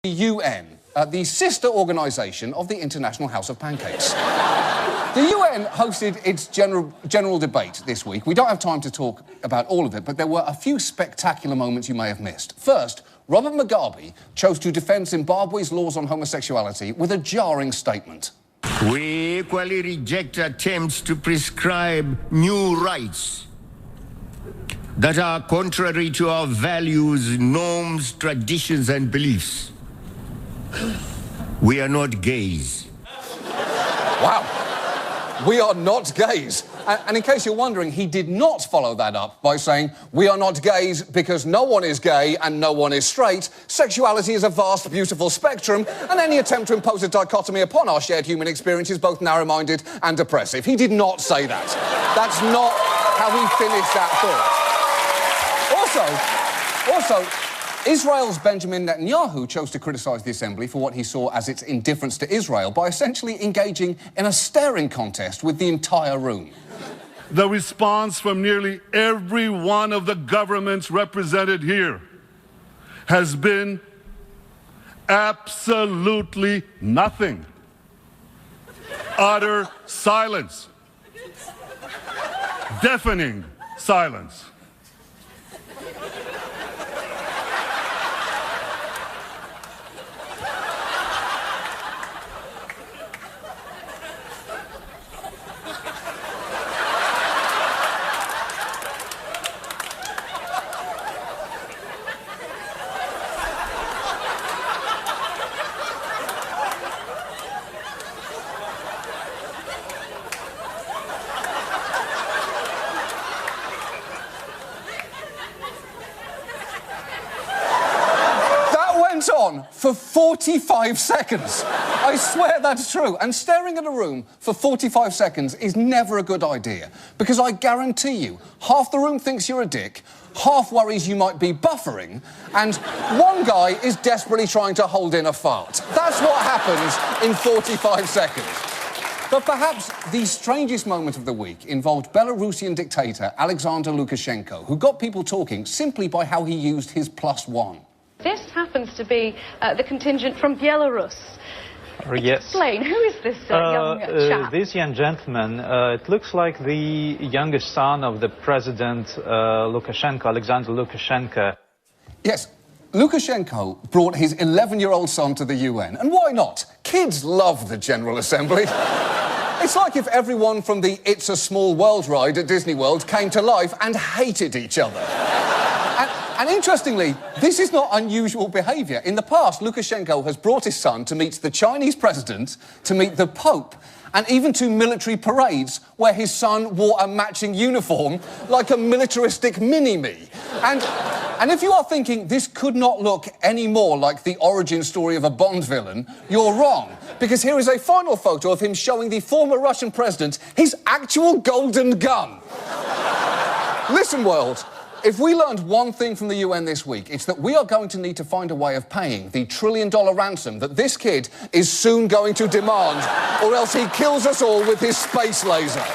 The UN, the sister organisation of the International House of Pancakes. The UN hosted its general debate this week. We don't have time to talk about all of it, but there were a few spectacular moments you may have missed. First, Robert Mugabe chose to defend Zimbabwe's laws on homosexuality with a jarring statement. We equally reject attempts to prescribe new rights that are contrary to our values, norms, traditions, and beliefs. We are not gays. Wow. We are not gays. And in case you're wondering, he did not follow that up by saying, we are not gays because no one is gay and no one is straight. Sexuality is a vast, beautiful spectrum, and any attempt to impose a dichotomy upon our shared human experience is both narrow-minded and oppressive. He did not say that. That's not how he finished that thought. Also, Israel's Benjamin Netanyahu chose to criticise the Assembly for what he saw as its indifference to Israel by essentially engaging in a staring contest with the entire room. The response from nearly every one of the governments represented here has been absolutely nothing. Utter silence. Deafening silence. On for 45 seconds. I swear that's true. And staring at a room for 45 seconds is never a good idea, because I guarantee you, half the room thinks you're a dick, half worries you might be buffering, and one guy is desperately trying to hold in a fart. That's what happens in 45 seconds. But perhaps the strangest moment of the week involved Belarusian dictator Alexander Lukashenko, who got people talking simply by how he used his +1. This happens to be the contingent from Belarus. Yes. Explain, who is this young chap? This young gentleman, it looks like the youngest son of the President Lukashenko, Alexander Lukashenko. Yes, Lukashenko brought his 11-year-old son to the UN. And why not? Kids love the General Assembly. It's like if everyone from the It's a Small World ride at Disney World came to life and hated each other. And interestingly, this is not unusual behaviour. In the past, Lukashenko has brought his son to meet the Chinese president, to meet the Pope, and even to military parades where his son wore a matching uniform like a militaristic mini-me. And if you are thinking this could not look any more like the origin story of a Bond villain, you're wrong. Because here is a final photo of him showing the former Russian president his actual golden gun. Listen, world. If we learned one thing from the UN this week, it's that we are going to need to find a way of paying the $1 trillion ransom that this kid is soon going to demand, or else he kills us all with his space laser.